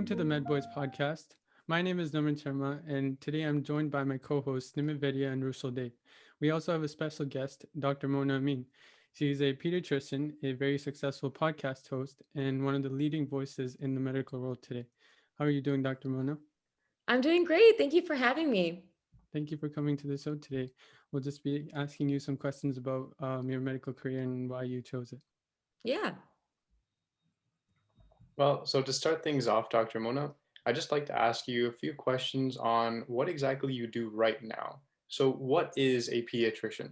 to the MedBoys podcast. My name is Nimit Sharma, and today I'm joined by my co-hosts Nimit Vediya and Rushil Dave. We also have a special guest, Dr. Mona Amin. She's a pediatrician, a very successful podcast host, and one of the leading voices in the medical world today. How are you doing, Dr. Mona? I'm doing great. Thank you for having me. Thank you for coming to the show today. We'll just be asking you some questions about your medical career and why you chose it. Yeah. Well, so to start things off, Dr. Mona, I'd just like to ask you a few questions on what exactly you do right now. So, what is a pediatrician?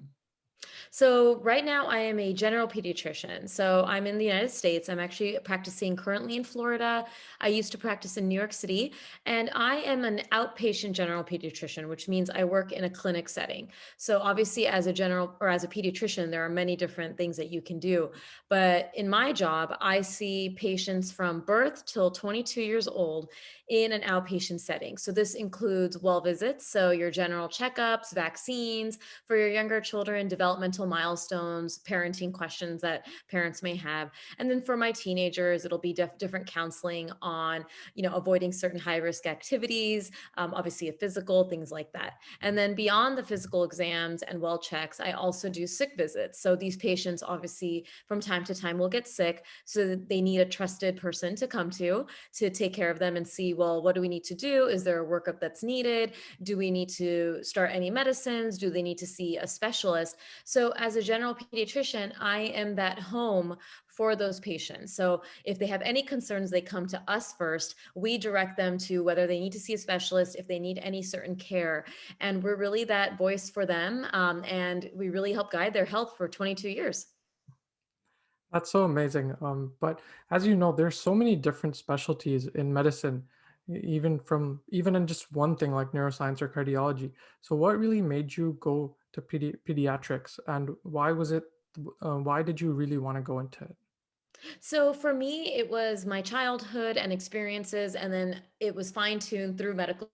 So right now I am a general pediatrician. So I'm in the United States. I'm actually practicing currently in Florida. I used to practice in New York City, and I am an outpatient general pediatrician, which means I work in a clinic setting. So obviously as a general or as a pediatrician, there are many different things that you can do. But in my job, I see patients from birth till 22 years old in an outpatient setting. So this includes well visits, so your general checkups, vaccines, for your younger children, developmental milestones, parenting questions that parents may have. And then for my teenagers, it'll be different counseling on, avoiding certain high risk activities, obviously a physical, things like that. And then beyond the physical exams and well checks, I also do sick visits. So these patients obviously from time to time will get sick. So that they need a trusted person to come to take care of them and see, well, what do we need to do? Is there a workup that's needed? Do we need to start any medicines? Do they need to see a specialist? So, as a general pediatrician, I am that home for those patients. So, if they have any concerns, they come to us first. We direct them to whether they need to see a specialist, if they need any certain care. And we're really that voice for them. And we really help guide their health for 22 years. That's so amazing. But as you know, there's so many different specialties in medicine, even in just one thing like neuroscience or cardiology. So, what really made you go to pediatrics, and why was it? Why did you really want to go into it? So for me, it was my childhood and experiences, and then it was fine tuned through medical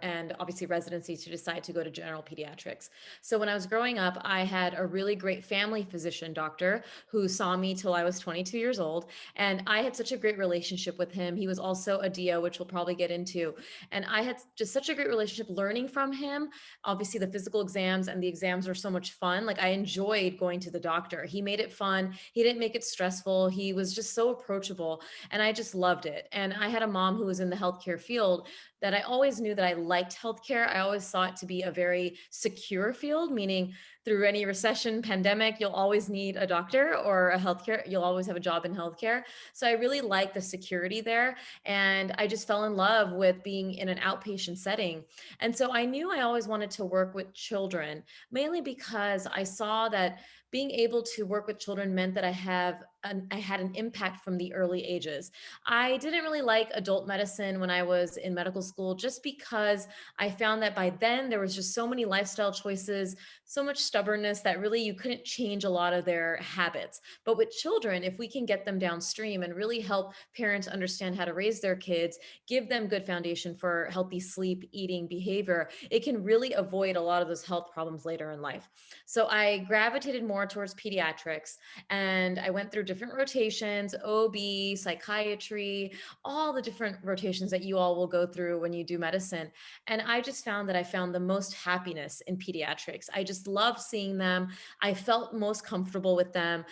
and obviously residency to decide to go to general pediatrics. So when I was growing up, I had a really great family physician doctor who saw me till I was 22 years old. And I had such a great relationship with him. He was also a DO, which we'll probably get into. And I had just such a great relationship learning from him. Obviously, the physical exams and the exams were so much fun. Like I enjoyed going to the doctor. He made it fun. He didn't make it stressful. He was just so approachable. And I just loved it. And I had a mom who was in the healthcare field that I always knew that I liked healthcare. I always saw it to be a very secure field, meaning through any recession, pandemic, you'll always need a doctor or a healthcare, you'll always have a job in healthcare. So I really like the security there. And I just fell in love with being in an outpatient setting. And so I knew I always wanted to work with children, mainly because I saw that being able to work with children meant that I had an impact from the early ages. I didn't really like adult medicine when I was in medical school, just because I found that by then there was just so many lifestyle choices, so much stubbornness that really you couldn't change a lot of their habits. But with children, if we can get them downstream and really help parents understand how to raise their kids, give them good foundation for healthy sleep, eating, behavior, it can really avoid a lot of those health problems later in life. So I gravitated more towards pediatrics, and I went through different rotations, OB, psychiatry, all the different rotations that you all will go through when you do medicine. And I just found that I found the most happiness in pediatrics. I just love seeing them. I felt most comfortable with them.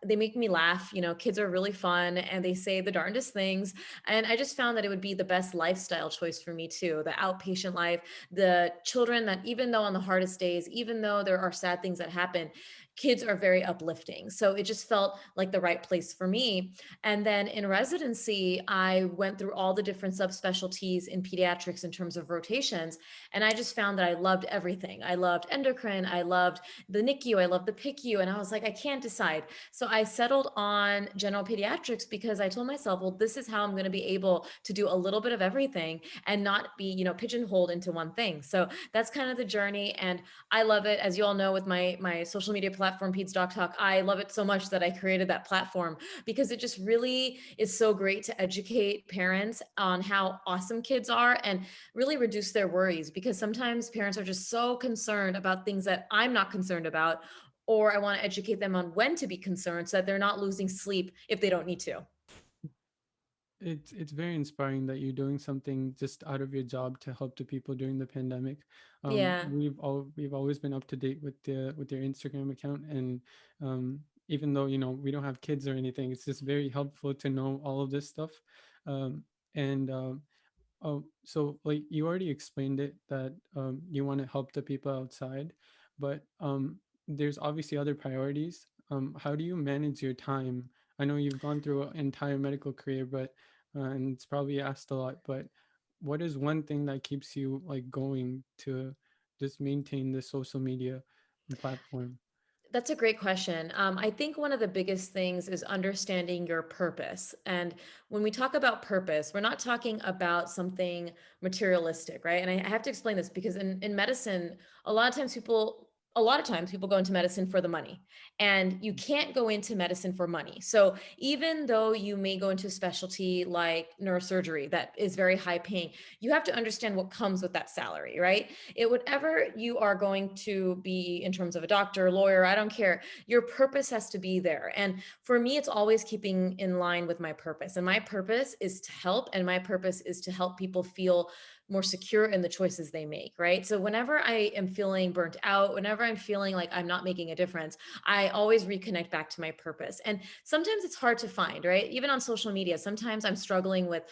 They make me laugh. Kids are really fun and they say the darndest things. And I just found that it would be the best lifestyle choice for me too. The outpatient life, the children that even though on the hardest days, even though there are sad things that happen, kids are very uplifting. So it just felt like the right place for me. And then in residency, I went through all the different subspecialties in pediatrics in terms of rotations. And I just found that I loved everything. I loved endocrine, I loved the NICU, I loved the PICU. And I was like, I can't decide. So I settled on general pediatrics because I told myself, well, this is how I'm going to be able to do a little bit of everything and not be, pigeonholed into one thing. So that's kind of the journey. And I love it. As you all know, with my social media platform, Peds Doc Talk, I love it so much that I created that platform because it just really is so great to educate parents on how awesome kids are and really reduce their worries, because sometimes parents are just so concerned about things that I'm not concerned about, or I want to educate them on when to be concerned so that they're not losing sleep if they don't need to. it's very inspiring that you're doing something just out of your job to help the people during the pandemic. Yeah. We've always been up to date with your Instagram account, and even though we don't have kids or anything, it's just very helpful to know all of this stuff. And Oh, so like you already explained it that you want to help the people outside, but there's obviously other priorities. How do you manage your time? I know you've gone through an entire medical career, but and it's probably asked a lot, but what is one thing that keeps you like going to just maintain the social media platform? That's a great question. I think one of the biggest things is understanding your purpose. And when we talk about purpose, we're not talking about something materialistic, right? And I have to explain this because in medicine, a lot of times people go into medicine for the money, and you can't go into medicine for money. So even though you may go into a specialty like neurosurgery that is very high paying, you have to understand what comes with that salary, right? It whatever you are going to be in terms of a doctor, lawyer, I don't care. Your purpose has to be there. And for me, it's always keeping in line with my purpose. And my purpose is to help, and my purpose is to help people feel more secure in the choices they make, right? So whenever I am feeling burnt out, whenever I'm feeling like I'm not making a difference, I always reconnect back to my purpose. And sometimes it's hard to find, right? Even on social media, sometimes I'm struggling with,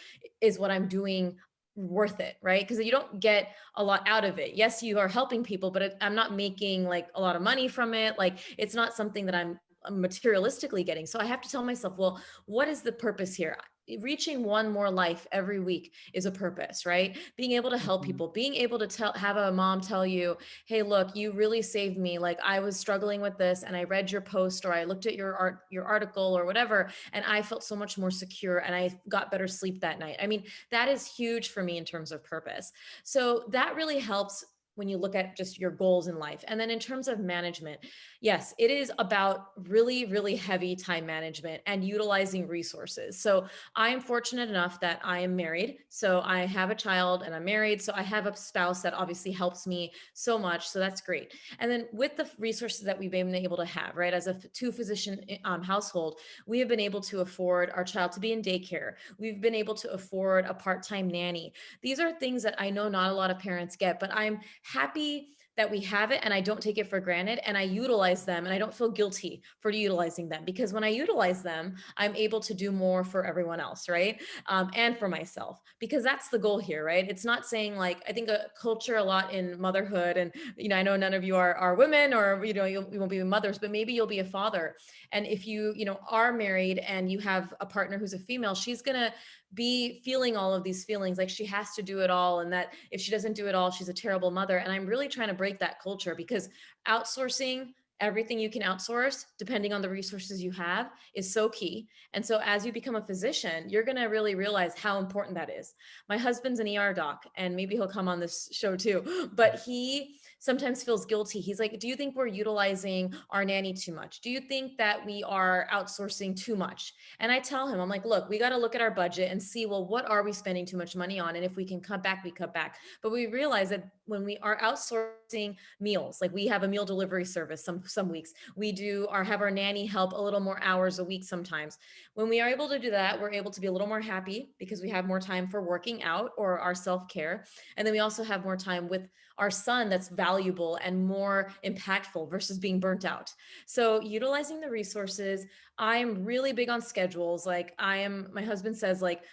is what I'm doing worth it, right? Because you don't get a lot out of it. Yes, you are helping people, but I'm not making like a lot of money from it. Like it's not something that I'm materialistically getting. So I have to tell myself, well, what is the purpose here? Reaching one more life every week is a purpose, right? Being able to help Mhm. people, being able to have a mom tell you, hey, look, you really saved me. Like I was struggling with this, and I read your post, or I looked at your article or whatever, and I felt so much more secure, and I got better sleep that night. I mean, that is huge for me in terms of purpose. So that really helps when you look at just your goals in life. And then in terms of management, yes, it is about really, really heavy time management and utilizing resources. So I'm fortunate enough that I am married. So I have a child and I'm married. So I have a spouse that obviously helps me so much. So that's great. And then with the resources that we've been able to have, right, as a two physician household, we have been able to afford our child to be in daycare. We've been able to afford a part-time nanny. These are things that I know not a lot of parents get, but I'm happy that we have it, and I don't take it for granted, and I utilize them, and I don't feel guilty for utilizing them, because when I utilize them, I'm able to do more for everyone else, right? And for myself, because that's the goal here, right? It's not saying like, I think a culture a lot in motherhood, and I know none of you are women, or you won't be mothers, but maybe you'll be a father. And if you are married and you have a partner who's a female, she's gonna be feeling all of these feelings like she has to do it all, and that if she doesn't do it all, she's a terrible mother. And I'm really trying to break that culture, because outsourcing everything you can outsource, depending on the resources you have, is so key. And so as you become a physician, you're going to really realize how important that is. My husband's an ER doc, and maybe he'll come on this show too, but he sometimes feels guilty. He's like, do you think we're utilizing our nanny too much? Do you think that we are outsourcing too much? And I tell him, I'm like, look, we got to look at our budget and see, well, what are we spending too much money on? And if we can cut back, we cut back. But we realize that when we are outsourcing meals, like we have a meal delivery service some weeks, we do our have our nanny help a little more hours a week sometimes. When we are able to do that, we're able to be a little more happy, because we have more time for working out or our self-care. And then we also have more time with our son that's valuable and more impactful versus being burnt out. So utilizing the resources, I'm really big on schedules. Like my husband says, like,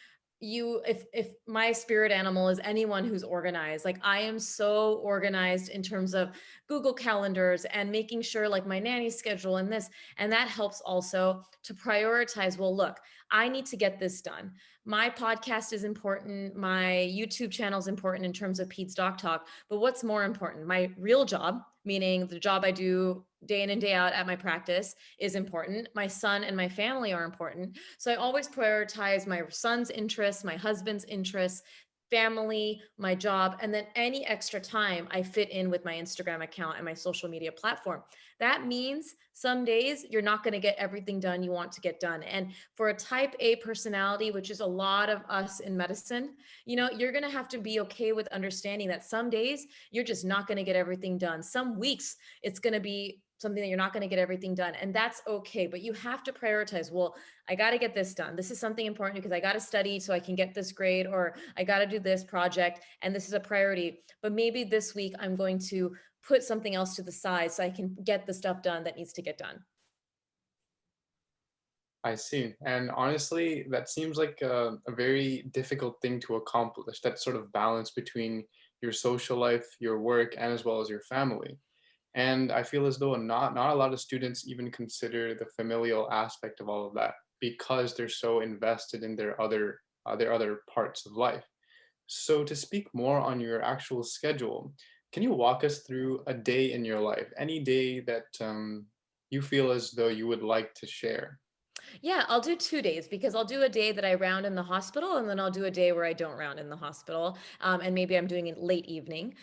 if my spirit animal is anyone who's organized, like I am so organized in terms of Google calendars and making sure like my nanny schedule and this, and that helps also to prioritize, well, look, I need to get this done. My podcast is important, my YouTube channel is important in terms of Pete's Doc Talk, but what's more important? My real job, meaning the job I do day in and day out at my practice, is important. My son and my family are important. So I always prioritize my son's interests, my husband's interests, family, my job, and then any extra time I fit in with my Instagram account and my social media platform. That means some days you're not going to get everything done you want to get done. And for a type A personality, which is a lot of us in medicine, you're going to have to be okay with understanding that some days you're just not going to get everything done. Some weeks it's going to be something that you're not going to get everything done. And that's okay. But you have to prioritize. Well, I got to get this done. This is something important because I got to study so I can get this grade, or I got to do this project and this is a priority. But maybe this week I'm going to put something else to the side so I can get the stuff done that needs to get done. I see. And honestly, that seems like a very difficult thing to accomplish, that sort of balance between your social life, your work, and as well as your family. And I feel as though not a lot of students even consider the familial aspect of all of that because they're so invested in their other parts of life. So to speak more on your actual schedule, can you walk us through a day in your life, any day that you feel as though you would like to share? Yeah, I'll do 2 days because I'll do a day that I round in the hospital, and then I'll do a day where I don't round in the hospital. And maybe I'm doing it late evening.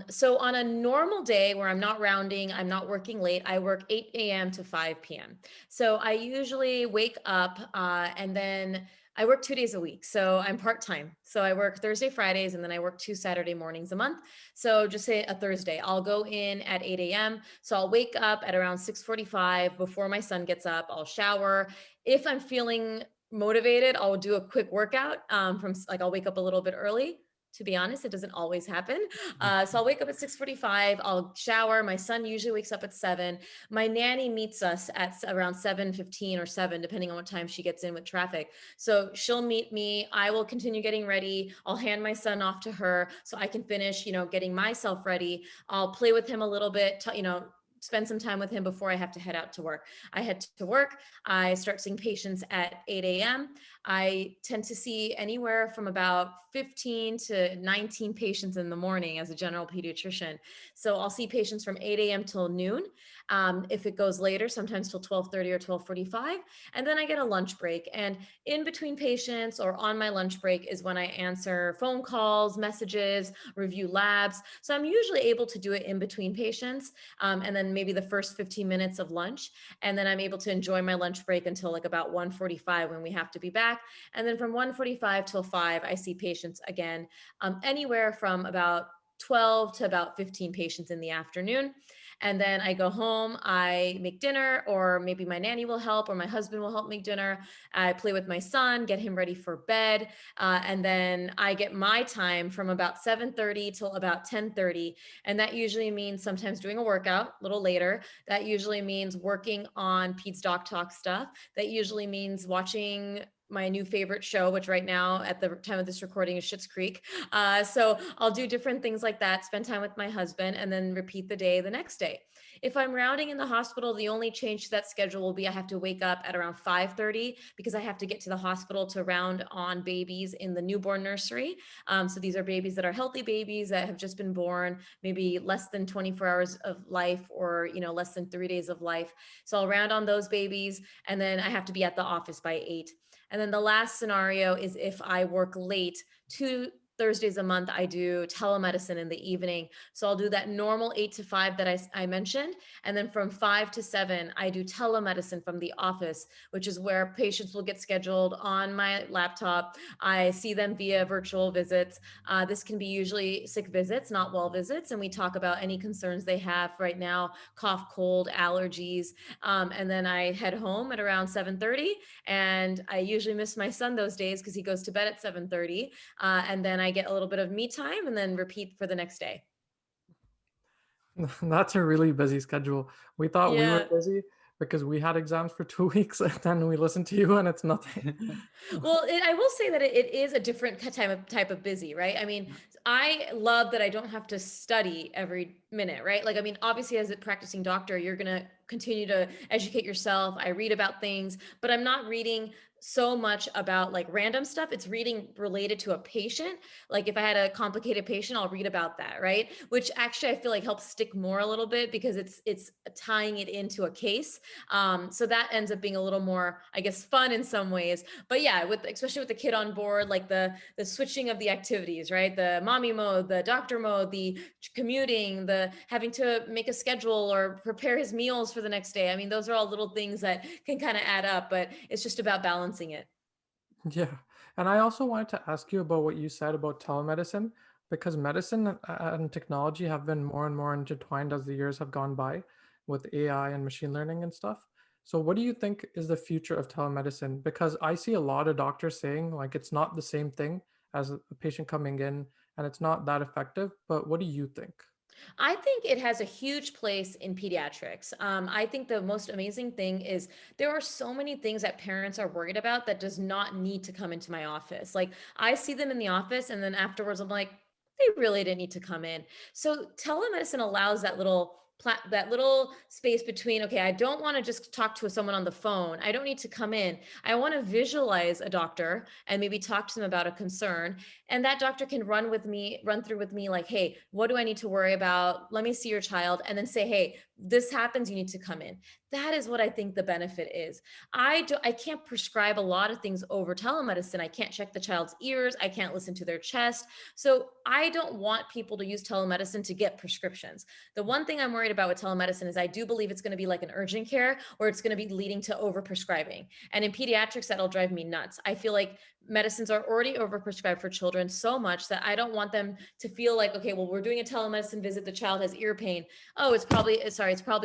So on a normal day where I'm not rounding, I'm not working late, I work 8 a.m. to 5 p.m. So I usually wake up and then I work 2 days a week. So I'm part time. So I work Thursday, Fridays, and then I work 2 Saturday mornings a month. So just say a Thursday, I'll go in at 8 a.m. So I'll wake up at around 6:45 before my son gets up. I'll shower. If I'm feeling motivated, I'll do a quick workout like I'll wake up a little bit early. To be honest, it doesn't always happen. So I'll wake up at 6:45. I'll shower. My son usually wakes up at 7. My nanny meets us at around 7:15 or 7, depending on what time she gets in with traffic. So she'll meet me. I will continue getting ready. I'll hand my son off to her so I can finish, getting myself ready. I'll play with him a little bit, spend some time with him before I have to head out to work. I head to work. I start seeing patients at 8 a.m. I tend to see anywhere from about 15 to 19 patients in the morning as a general pediatrician. So I'll see patients from 8 a.m. till noon. If it goes later, sometimes till 12:30 or 12:45. And then I get a lunch break. And in between patients or on my lunch break is when I answer phone calls, messages, review labs. So I'm usually able to do it in between patients. And then maybe the first 15 minutes of lunch. And then I'm able to enjoy my lunch break until like about 1:45 when we have to be back. And then from 1:45 till 5, I see patients again, anywhere from about 12 to about 15 patients in the afternoon. And then I go home, I make dinner, or maybe my nanny will help, or my husband will help make dinner. I play with my son, get him ready for bed. And then I get my time from about 7:30 till about 10:30. And that usually means sometimes doing a workout a little later. That usually means working on Pete's Doc Talk stuff. That usually means watching my new favorite show, which right now at the time of this recording is Schitt's Creek. So I'll do different things like that, spend time with my husband, and then repeat the day the next day. If I'm rounding in the hospital, the only change to that schedule will be I have to wake up at around 5:30 because I have to get to the hospital to round on babies in the newborn nursery. So these are babies that are healthy babies that have just been born, maybe less than 24 hours of life, or less than 3 days of life. So I'll round on those babies, and then I have to be at the office by 8. And then the last scenario is if I work late, 2 Thursdays a month, I do telemedicine in the evening. So I'll do that normal 8 to 5 that I mentioned. And then from 5 to 7, I do telemedicine from the office, which is where patients will get scheduled on my laptop. I see them via virtual visits. This can be usually sick visits, not well visits. And we talk about any concerns they have right now, cough, cold, allergies. And then I head home at around 7:30. And I usually miss my son those days because he goes to bed at 7:30. And then I get a little bit of me time and then repeat for the next day. That's a really busy schedule. We thought we were Yeah. busy because we had exams for 2 weeks, and then we listened to you, and it's nothing. Well, I will say that it is a different type of busy, right? I mean, I love that I don't have to study every minute, right? Like, I mean, obviously, as a practicing doctor, you're gonna continue to educate yourself. I read about things, but I'm not reading so much about like random stuff. It's reading related to a patient. Like if I had a complicated patient, I'll read about that, right? Which actually I feel like helps stick more a little bit because it's tying it into a case. So that ends up being a little more, I guess, fun in some ways. But yeah, especially with the kid on board, like the switching of the activities, right? The mommy mode, the doctor mode, the commuting, the having to make a schedule or prepare his meals for the next day. I mean, those are all little things that can kind of add up, but it's just about balancing it. Yeah. And I also wanted to ask you about what you said about telemedicine, because medicine and technology have been more and more intertwined as the years have gone by. with AI and machine learning and stuff. So what do you think is the future of telemedicine? Because I see a lot of doctors saying like it's not the same thing as a patient coming in and it's not that effective. But what do you think? I think it has a huge place in pediatrics. I think the most amazing thing is there are so many things that parents are worried about that does not need to come into my office. Like I see them in the office, and then afterwards I'm like, they really didn't need to come in. So telemedicine allows that that little space between, okay, I don't want to just talk to someone on the phone. I don't need to come in. I want to visualize a doctor and maybe talk to them about a concern, and that doctor can run through with me like, hey, what do I need to worry about? Let me see your child, and then say, hey, this happens, you need to come in. That is what I think the benefit is. I can't prescribe a lot of things over telemedicine. I can't check the child's ears, I can't listen to their chest. So I don't want people to use telemedicine to get prescriptions. The one thing I'm worried about with telemedicine is I do believe it's going to be like an urgent care, or it's going to be leading to overprescribing. And in pediatrics, that'll drive me nuts. I feel like medicines are already overprescribed for children so much that I don't want them to feel like, okay, well, we're doing a telemedicine visit, the child has ear pain. Oh, it's probably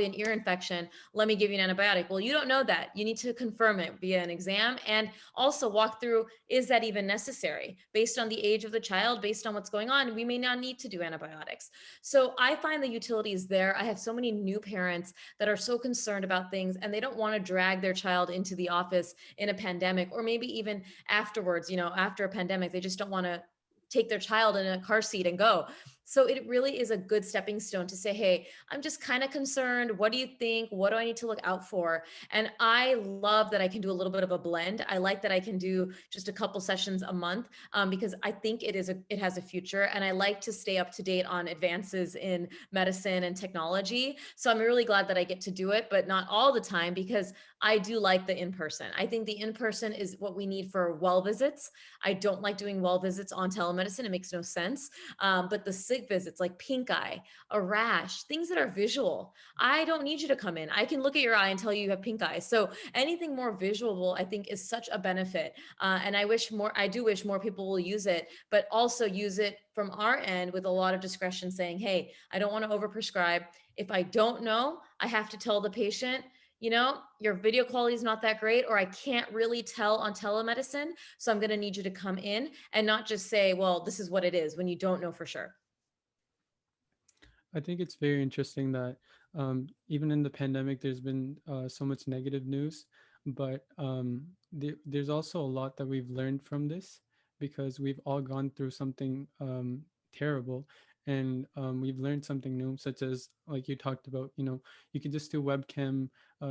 an ear infection. Let me give you an antibiotic. Well, you don't know that. You need to confirm it via an exam, and also walk through, is that even necessary? Based on the age of the child, based on what's going on, we may not need to do antibiotics. So I find the utility is there. I have so many new parents that are so concerned about things, and they don't want to drag their child into the office in a pandemic, or maybe even afterwards, after a pandemic, they just don't want to take their child in a car seat and go. So it really is a good stepping stone to say, hey, I'm just kind of concerned. What do you think? What do I need to look out for? And I love that I can do a little bit of a blend. I like that I can do just a couple sessions a month, because I think it has a future. And I like to stay up to date on advances in medicine and technology. So I'm really glad that I get to do it, but not all the time, because I do like the in-person. I think the in-person is what we need for well visits. I don't like doing well visits on telemedicine. It makes no sense. But the sick visits like pink eye, a rash, things that are visual, I don't need you to come in. I can look at your eye and tell you have pink eye. So anything more visual, I think, is such a benefit. And I do wish more people will use it, but also use it from our end with a lot of discretion, saying, hey, I don't want to overprescribe. If I don't know, I have to tell the patient, your video quality is not that great, or I can't really tell on telemedicine. So I'm going to need you to come in, and not just say, well, this is what it is, when you don't know for sure. I think it's very interesting that even in the pandemic, there's been so much negative news, but there's also a lot that we've learned from this, because we've all gone through something terrible, and we've learned something new, such as, like you talked about, you can just do webcam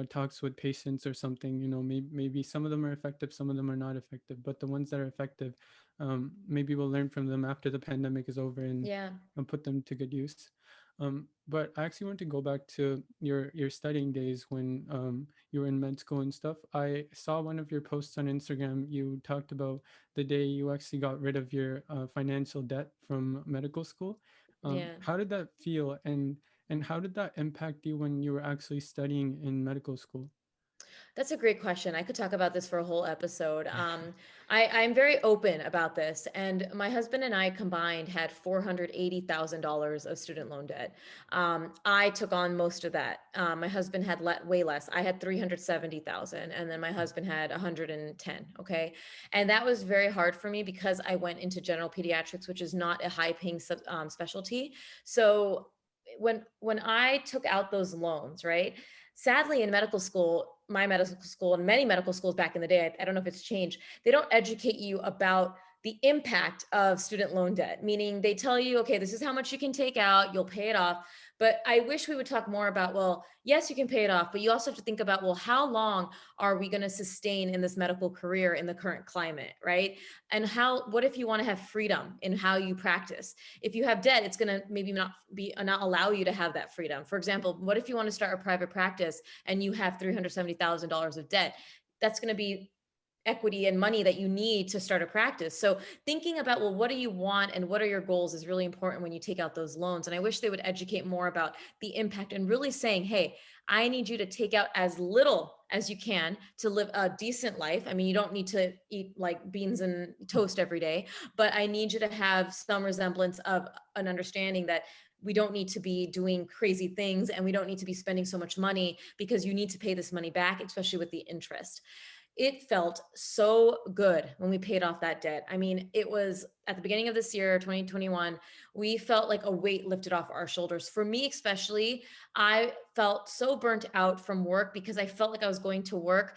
talks with patients or something. Maybe some of them are effective, some of them are not effective, but the ones that are effective, maybe we'll learn from them after the pandemic is over, Yeah. and put them to good use. But I actually want to go back to your studying days when you were in med school and stuff. I saw one of your posts on Instagram. You talked about the day you actually got rid of your financial debt from medical school. Yeah. How did that feel, and how did that impact you when you were actually studying in medical school? That's a great question. I could talk about this for a whole episode. I'm very open about this. And my husband and I combined had $480,000 of student loan debt. I took on most of that. My husband had way less. I had 370,000, and then my husband had 110. Okay. And that was very hard for me, because I went into general pediatrics, which is not a high paying specialty. So when I took out those loans, right? Sadly, in medical school, my medical school and many medical schools back in the day, I don't know if it's changed, they don't educate you about the impact of student loan debt, meaning they tell you, okay, this is how much you can take out, you'll pay it off. But I wish we would talk more about, well, yes, you can pay it off, but you also have to think about, well, how long are we going to sustain in this medical career in the current climate, right? And what if you want to have freedom in how you practice? If you have debt, it's going to maybe not allow you to have that freedom. For example, what if you want to start a private practice and you have $370,000 of debt? That's going to be equity and money that you need to start a practice. So thinking about, well, what do you want and what are your goals is really important when you take out those loans. And I wish they would educate more about the impact, and really saying, hey, I need you to take out as little as you can to live a decent life. I mean, you don't need to eat like beans and toast every day, but I need you to have some resemblance of an understanding that we don't need to be doing crazy things and we don't need to be spending so much money because you need to pay this money back, especially with the interest. It felt so good when we paid off that debt. I mean, it was at the beginning of this year, 2021, we felt like a weight lifted off our shoulders. For me, especially, I felt so burnt out from work because I felt like I was going to work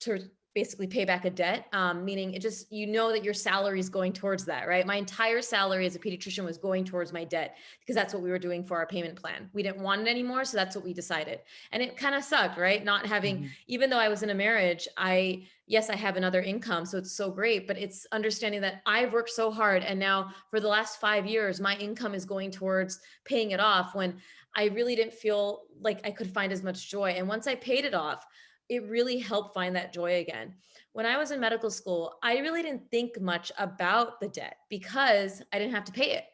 to basically pay back a debt, meaning it just, you know, that your salary is going towards that, right? My entire salary as a pediatrician was going towards my debt because that's what we were doing for our payment plan. We didn't want it anymore. So that's what we decided. And it kind of sucked, right? Not having, Mhm. even though I was in a marriage, yes, I have another income. So it's so great, but it's understanding that I've worked so hard. And now for the last 5 years, my income is going towards paying it off when I really didn't feel like I could find as much joy. And once I paid it off, it really helped find that joy again. When I was in medical school, I really didn't think much about the debt because I didn't have to pay it.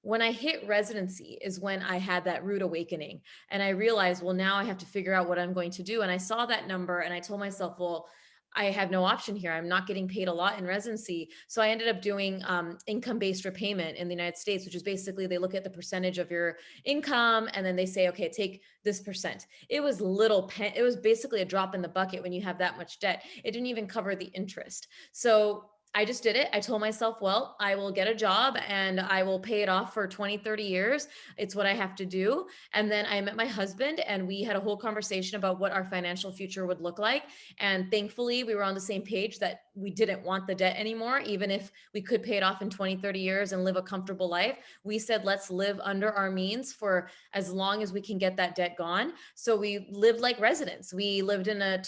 When I hit residency is when I had that rude awakening and I realized, well, now I have to figure out what I'm going to do. And I saw that number and I told myself, well, I have no option here. I'm not getting paid a lot in residency. So I ended up doing income-based repayment in the United States, which is basically they look at the percentage of your income and then they say, okay, take this percent. It was it was basically a drop in the bucket when you have that much debt. It didn't even cover the interest. So I just did it. I told myself, well, I will get a job and I will pay it off for 20, 30 years. It's what I have to do. And then I met my husband and we had a whole conversation about what our financial future would look like. And thankfully, we were on the same page that we didn't want the debt anymore, even if we could pay it off in 20, 30 years and live a comfortable life. We said, let's live under our means for as long as we can get that debt gone. So we lived like residents. We lived in a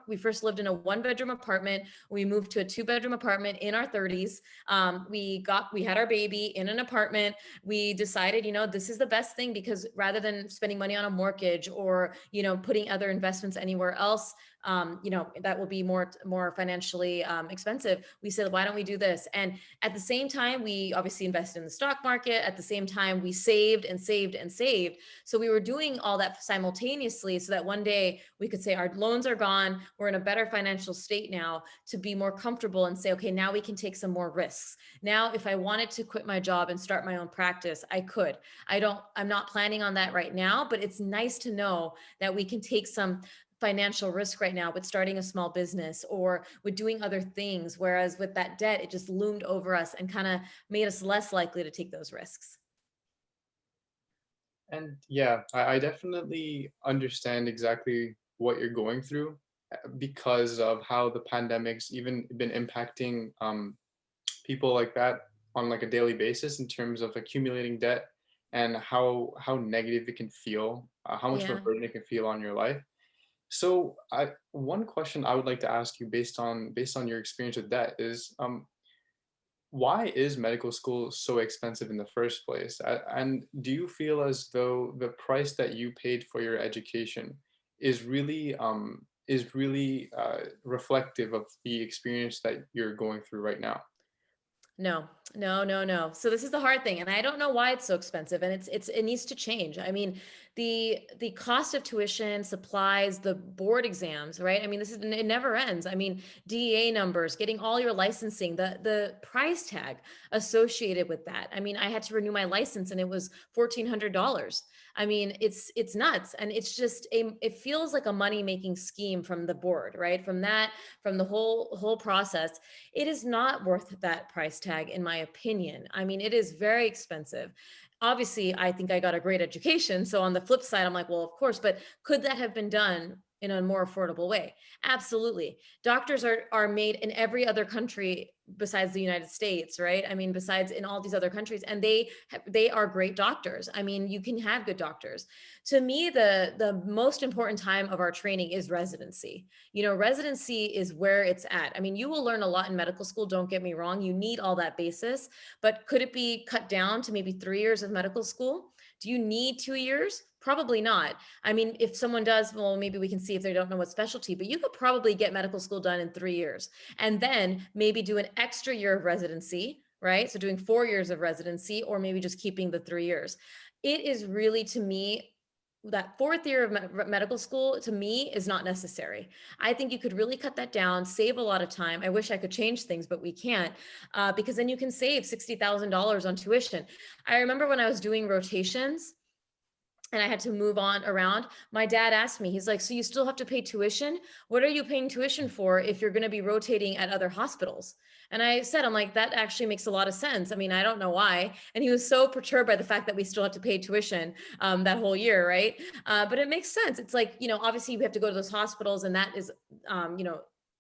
we first lived in a 1-bedroom apartment. We moved to a 2-bedroom apartment in our 30s. We had our baby in an apartment. We decided, this is the best thing because rather than spending money on a mortgage or, putting other investments anywhere else, that will be more financially expensive. We said, why don't we do this? And at the same time, we obviously invested in the stock market. At the same time, we saved and saved and saved. So we were doing all that simultaneously so that one day we could say our loans are gone. We're in a better financial state now to be more comfortable and say, okay, now we can take some more risks. Now, if I wanted to quit my job and start my own practice, I could. I'm not planning on that right now, but it's nice to know that we can take some financial risk right now with starting a small business or with doing other things. Whereas with that debt, it just loomed over us and kind of made us less likely to take those risks. And yeah, I definitely understand exactly what you're going through because of how the pandemic's even been impacting people like that on like a daily basis in terms of accumulating debt and how negative it can feel, how much of a Yeah. burden it can feel on your life. So one question I would like to ask you based on your experience with that is why is medical school so expensive in the first place? And do you feel as though the price that you paid for your education is really reflective of the experience that you're going through right now? No, no, no, no. So this is the hard thing, and I don't know why it's so expensive, and it needs to change. I mean, the cost of tuition, supplies, the board exams, right? I mean, it never ends. I mean, DEA numbers, getting all your licensing, the price tag associated with that. I mean, I had to renew my license, and it was $1,400. I mean, it's nuts, and it's just it feels like a money making scheme from the board, right? From the whole process. It is not worth that price tag, in my opinion. I mean, it is very expensive. Obviously, I think I got a great education. So on the flip side, I'm like, well, of course, but could that have been done in a more affordable way? Absolutely. Doctors are made in every other country besides the United States, right? I mean, besides in all these other countries, and they are great doctors. I mean, you can have good doctors. To me, the most important time of our training is residency. Residency is where it's at. I mean, you will learn a lot in medical school, don't get me wrong. You need all that basis, but could it be cut down to maybe 3 years of medical school? Do you need 2 years? Probably not. I mean, if someone does, well, maybe we can see if they don't know what specialty, but you could probably get medical school done in 3 years and then maybe do an extra year of residency, right? So doing 4 years of residency, or maybe just keeping the 3 years. It is really, to me, that fourth year of medical school to me is not necessary. I think you could really cut that down, save a lot of time. I wish I could change things, but we can't, because then you can save $60,000 on tuition. I remember when I was doing rotations and I had to move on around, my dad asked me, he's like, so you still have to pay tuition? What are you paying tuition for if you're going to be rotating at other hospitals? And I said, I'm like, that actually makes a lot of sense. I mean, I don't know why. And he was so perturbed by the fact that we still have to pay tuition that whole year, right? But it makes sense. It's like, obviously we have to go to those hospitals, and that is,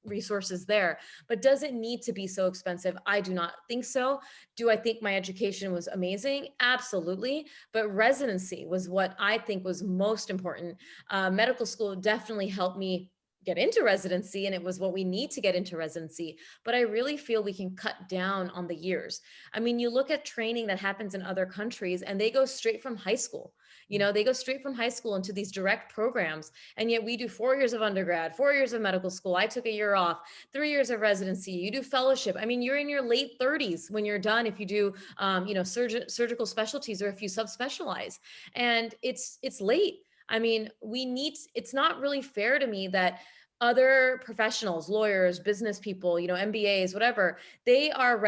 resources there. But does it need to be so expensive? I do not think so. Do I think my education was amazing? Absolutely. But residency was what I think was most important. Medical school definitely helped me get into residency, and it was what we need to get into residency. But I really feel we can cut down on the years. I mean, you look at training that happens in other countries, and they go straight from high school. They go straight from high school into these direct programs. And yet we do 4 years of undergrad, 4 years of medical school. I took a year off, 3 years of residency. You do fellowship. I mean, you're in your late 30s when you're done, if you do, surgical specialties, or if you subspecialize. And it's late. I mean, it's not really fair to me that other professionals, lawyers, business people, MBAs, whatever, they're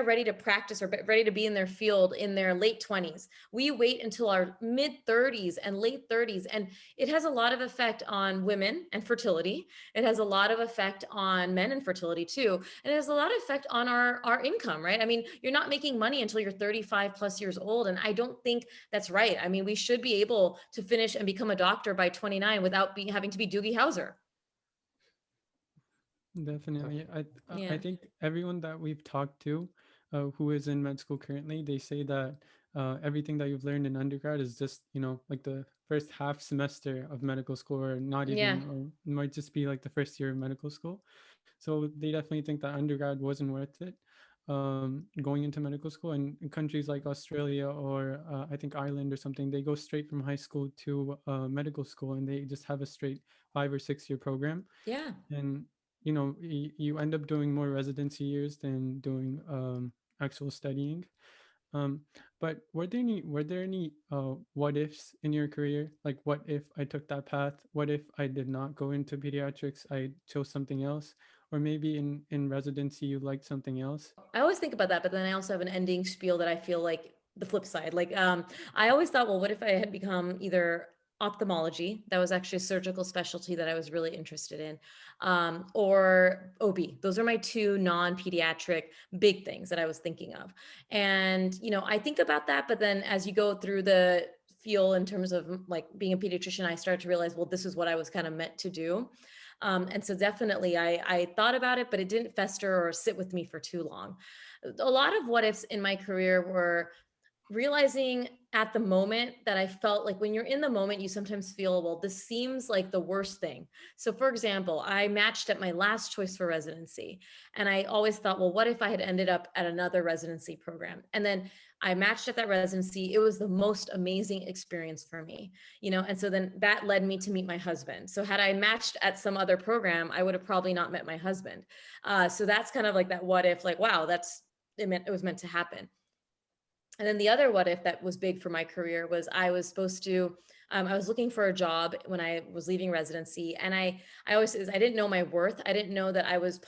ready to practice or ready to be in their field in their late 20s. We wait until our mid 30s and late 30s. And it has a lot of effect on women and fertility. It has a lot of effect on men and fertility too. And it has a lot of effect on our income, right? I mean, you're not making money until you're 35 plus years old. And I don't think that's right. I mean, we should be able to finish and become a doctor by 29 without having to be Doogie Howser. Definitely. Yeah. I think everyone that we've talked to who is in med school currently, they say that everything that you've learned in undergrad is just, like the first half semester of medical school, or not Yeah. even, or it might just be like the first year of medical school. So they definitely think that undergrad wasn't worth it, going into medical school. And in countries like Australia, or I think Ireland or something, they go straight from high school to medical school, and they just have a straight 5 or 6 year program. Yeah. And you end up doing more residency years than doing actual studying. um, but were there any what ifs in your career? Like, what if I took that path? What if I did not go into pediatrics, I chose something else? Or maybe in residency you liked something else? I always think about that, but then I also have an ending spiel that I feel like the flip side. Like, I always thought, well, what if I had become either ophthalmology, that was actually a surgical specialty that I was really interested in, or OB. Those are my two non-pediatric big things that I was thinking of. And, I think about that, but then as you go through the feel in terms of like being a pediatrician, I started to realize, well, this is what I was kind of meant to do. And so definitely I thought about it, but it didn't fester or sit with me for too long. A lot of what ifs in my career were realizing at the moment that I felt like when you're in the moment, you sometimes feel, well, this seems like the worst thing. So for example, I matched at my last choice for residency. And I always thought, well, what if I had ended up at another residency program? And then I matched at that residency. It was the most amazing experience for me, and so then that led me to meet my husband. So had I matched at some other program, I would have probably not met my husband. So that's kind of like that what if, like, wow, it was meant to happen. And then the other what if that was big for my career was I was supposed to, I was looking for a job when I was leaving residency. And I always said, I didn't know my worth. I didn't know that I was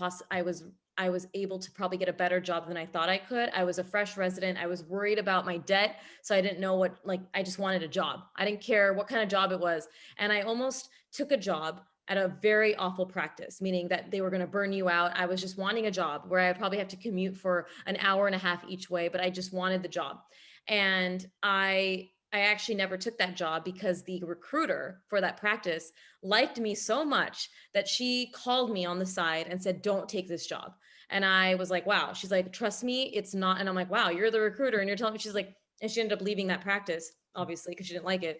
able to probably get a better job than I thought I could. I was a fresh resident. I was worried about my debt. So I didn't know I just wanted a job. I didn't care what kind of job it was. And I almost took a job at a very awful practice, meaning that they were going to burn you out. I was just wanting a job where I probably have to commute for an hour and a half each way, but I just wanted the job. And I actually never took that job because the recruiter for that practice liked me so much that she called me on the side and said, don't take this job. And I was like, wow. She's like, trust me, it's not. And I'm like, wow, you're the recruiter and you're telling me. She's like, and she ended up leaving that practice, obviously, because she didn't like it.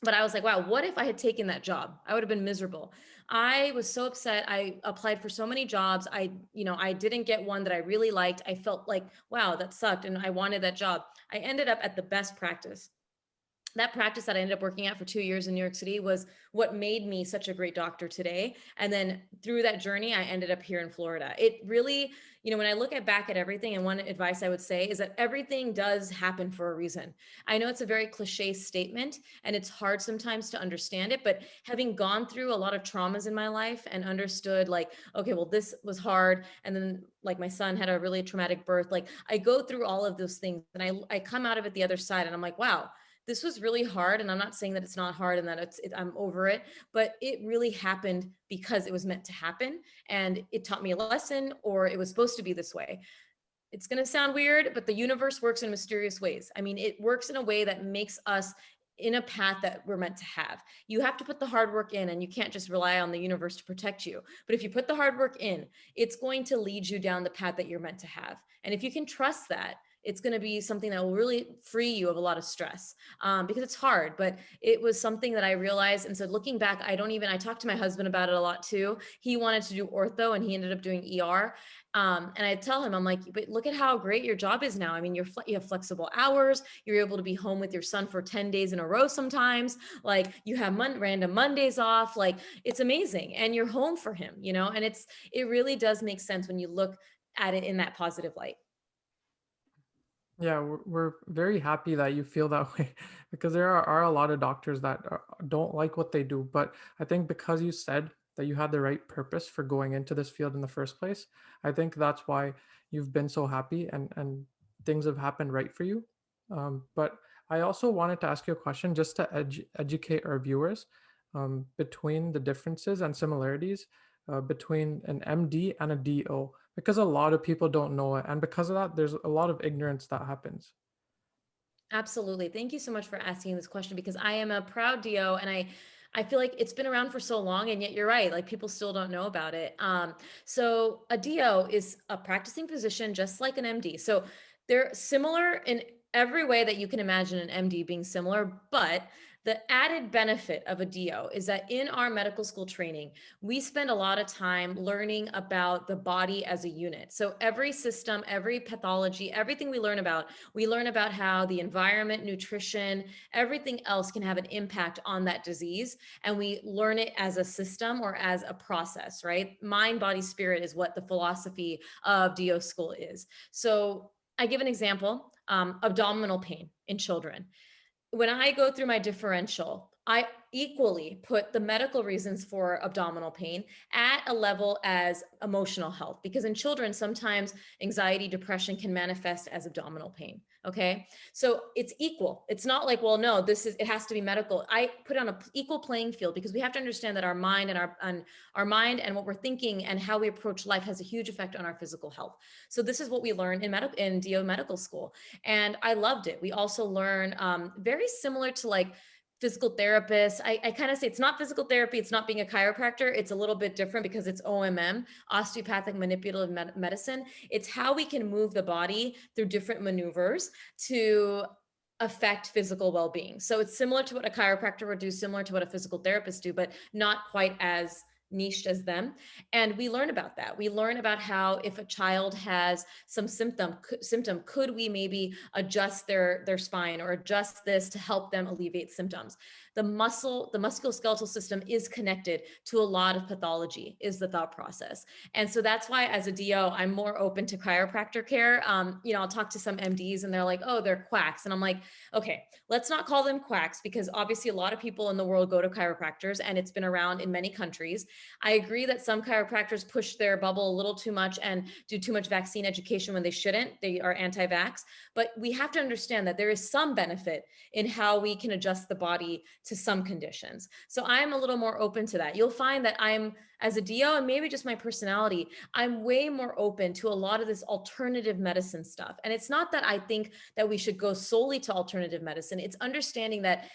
But I was like, wow, what if I had taken that job? I would have been miserable. I was so upset. I applied for so many jobs. I didn't get one that I really liked. I felt like, wow, that sucked. And I wanted that job. I ended up at the best practice. that practice that I ended up working at for 2 years in New York City was what made me such a great doctor today. And then through that journey, I ended up here in Florida. It really, when I look back at everything, and one advice I would say is that everything does happen for a reason. I know it's a very cliche statement and it's hard sometimes to understand it, but having gone through a lot of traumas in my life and understood like, okay, well, this was hard. And then like my son had a really traumatic birth. Like I go through all of those things and I come out of it the other side and I'm like, wow, this was really hard. And I'm not saying that it's not hard and that I'm over it, but it really happened because it was meant to happen. And it taught me a lesson, or it was supposed to be this way. It's going to sound weird, but the universe works in mysterious ways. I mean, it works in a way that makes us in a path that we're meant to have. You have to put the hard work in, and you can't just rely on the universe to protect you. But if you put the hard work in, it's going to lead you down the path that you're meant to have. And if you can trust that, it's going to be something that will really free you of a lot of stress, because it's hard, but it was something that I realized. And so looking back, I talked to my husband about it a lot too. He wanted to do ortho and he ended up doing ER. And I tell him, I'm like, but look at how great your job is now. I mean, you have flexible hours. You're able to be home with your son for 10 days in a row sometimes. Like you have random Mondays off. Like it's amazing. And you're home for him, and it really does make sense when you look at it in that positive light. Yeah, we're very happy that you feel that way because there are a lot of doctors that don't like what they do. But I think because you said that you had the right purpose for going into this field in the first place, I think that's why you've been so happy and things have happened right for you. But I also wanted to ask you a question just to educate our viewers between the differences and similarities between an MD and a DO because a lot of people don't know it. And because of that, there's a lot of ignorance that happens. Absolutely. Thank you so much for asking this question, because I am a proud DO and I feel like it's been around for so long, and yet you're right, like people still don't know about it. So a DO is a practicing physician just like an MD. So they're similar in every way that you can imagine an MD being similar, but the added benefit of a DO is that in our medical school training, we spend a lot of time learning about the body as a unit. So every system, every pathology, everything we learn about how the environment, nutrition, everything else can have an impact on that disease. And we learn it as a system or as a process, right? Mind, body, spirit is what the philosophy of DO school is. So I give an example, abdominal pain in children. When I go through my differential, I equally put the medical reasons for abdominal pain at a level as emotional health, because in children, sometimes anxiety, depression can manifest as abdominal pain. Okay. So it's equal. It's not like, well, no, it has to be medical. I put it on an equal playing field because we have to understand that our mind our mind and what we're thinking and how we approach life has a huge effect on our physical health. So this is what we learn in DO medical school. And I loved it. We also learn very similar to like physical therapists. I kind of say it's not physical therapy. It's not being a chiropractor. It's a little bit different because it's OMM, osteopathic manipulative medicine. It's how we can move the body through different maneuvers to affect physical well-being. So it's similar to what a chiropractor would do, similar to what a physical therapist do, but not quite as niched as them. And we learn about that. We learn about how if a child has some symptom, could we maybe adjust their spine or adjust this to help them alleviate symptoms? The musculoskeletal system is connected to a lot of pathology, is the thought process. And so that's why as a DO, I'm more open to chiropractor care. I'll talk to some MDs and they're like, oh, they're quacks. And I'm like, okay, let's not call them quacks, because obviously a lot of people in the world go to chiropractors and it's been around in many countries. I agree that some chiropractors push their bubble a little too much and do too much vaccine education when they shouldn't. They are anti-vax, but we have to understand that there is some benefit in how we can adjust the body to some conditions. So I'm a little more open to that. You'll find that as a DO, and maybe just my personality, I'm way more open to a lot of this alternative medicine stuff. And it's not that I think that we should go solely to alternative medicine. It's understanding that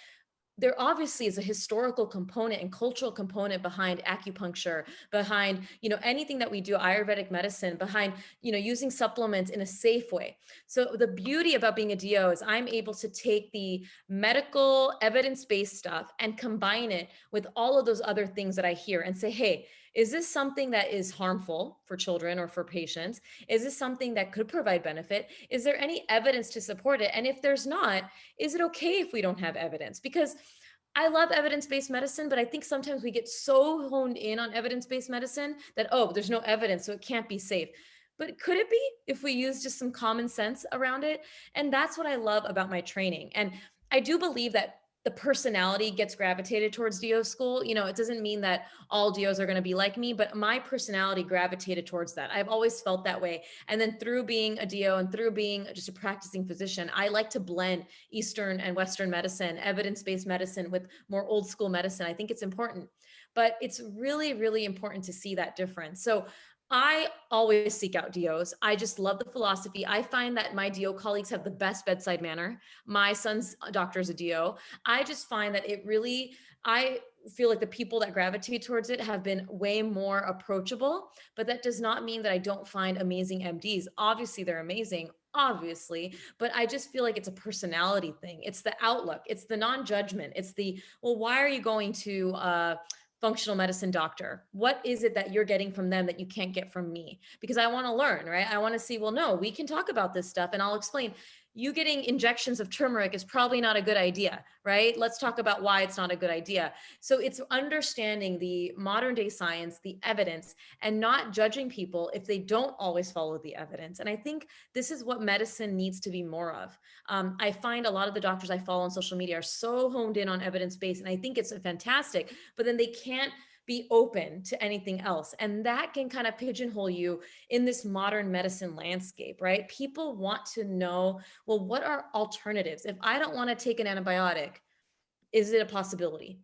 there obviously is a historical component and cultural component behind acupuncture, behind, anything that we do, Ayurvedic medicine, behind, using supplements in a safe way. So the beauty about being a DO is I'm able to take the medical evidence-based stuff and combine it with all of those other things that I hear and say, hey, Is this something that is harmful for children or for patients? Is this something that could provide benefit? Is there any evidence to support it? And if there's not, is it okay if we don't have evidence? Because I love evidence-based medicine, but I think sometimes we get so honed in on evidence-based medicine that, oh, there's no evidence, so it can't be safe. But could it be if we use just some common sense around it? And that's what I love about my training. And I do believe that the personality gets gravitated towards DO school. It doesn't mean that all DOs are going to be like me, but my personality gravitated towards that. I've always felt that way. And then through being a DO and through being just a practicing physician, I like to blend Eastern and Western medicine, evidence-based medicine with more old school medicine. I think it's important, but it's really, really important to see that difference. So I always seek out DOs. I just love the philosophy. I find that my DO colleagues have the best bedside manner. My son's doctor is a DO. I just find that I feel like the people that gravitate towards it have been way more approachable, but that does not mean that I don't find amazing MDs. Obviously, they're amazing, obviously, but I just feel like it's a personality thing. It's the outlook, it's the non-judgment, it's well, why are you going to functional medicine doctor? What is it that you're getting from them that you can't get from me? Because I want to learn, right? I want to see, well, no, we can talk about this stuff and I'll explain. You getting injections of turmeric is probably not a good idea, right? Let's talk about why it's not a good idea. So it's understanding the modern day science, the evidence, and not judging people if they don't always follow the evidence. And I think this is what medicine needs to be more of. I find a lot of the doctors I follow on social media are so honed in on evidence-based, and I think it's fantastic, but then they can't be open to anything else. And that can kind of pigeonhole you in this modern medicine landscape, right? People want to know, well, what are alternatives? If I don't want to take an antibiotic, is it a possibility?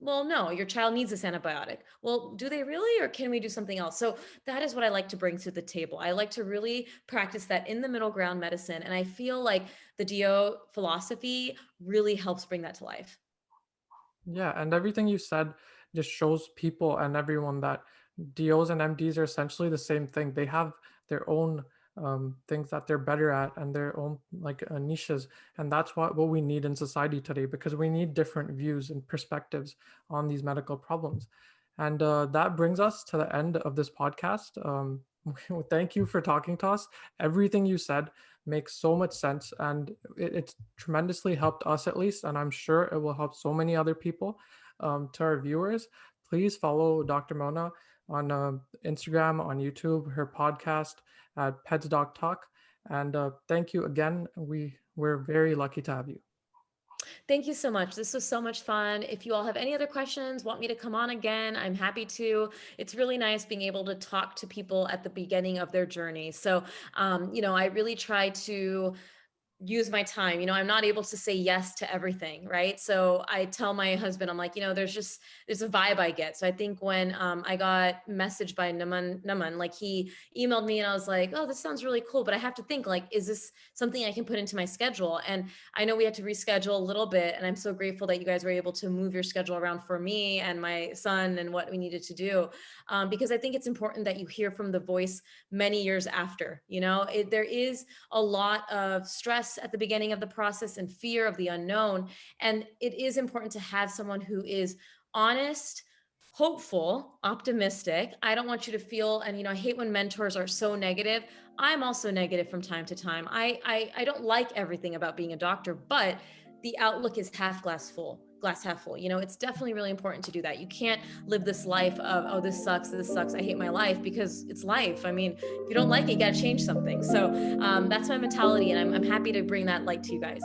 Well, no, your child needs this antibiotic. Well, do they really, or can we do something else? So that is what I like to bring to the table. I like to really practice that in the middle ground medicine. And I feel like the DO philosophy really helps bring that to life. Yeah, and everything you said just shows people and everyone that DOs and MDs are essentially the same thing. They have their own things that they're better at and their own niches, and that's what we need in society today, because we need different views and perspectives on these medical problems. And that brings us to the end of this podcast. Thank you for talking to us. Everything you said makes so much sense, and it's tremendously helped us, at least, and I'm sure it will help so many other people. To our viewers, please follow Dr. Mona on Instagram, on YouTube, her podcast at Peds Doc Talk. And thank you again. We're very lucky to have you. Thank you so much. This was so much fun. If you all have any other questions, want me to come on again, I'm happy to. It's really nice being able to talk to people at the beginning of their journey. So, I really try to use my time. I'm not able to say yes to everything, right? So I tell my husband, I'm like, there's a vibe I get. So I think when I got messaged by Naman, like he emailed me and I was like, oh, this sounds really cool, but I have to think, like, is this something I can put into my schedule? And I know we had to reschedule a little bit, and I'm so grateful that you guys were able to move your schedule around for me and my son and what we needed to do. Because I think it's important that you hear from the voice many years after. There is a lot of stress at the beginning of the process and fear of the unknown. And it is important to have someone who is honest, hopeful, optimistic. I don't want you to feel, and I hate when mentors are so negative. I'm also negative from time to time. I don't like everything about being a doctor, but the outlook is glass half full. It's definitely really important to do that. You can't live this life of, oh, this sucks, I hate my life, because it's life. I mean, if you don't like it, you got to change something. So that's my mentality, and I'm happy to bring that light to you guys.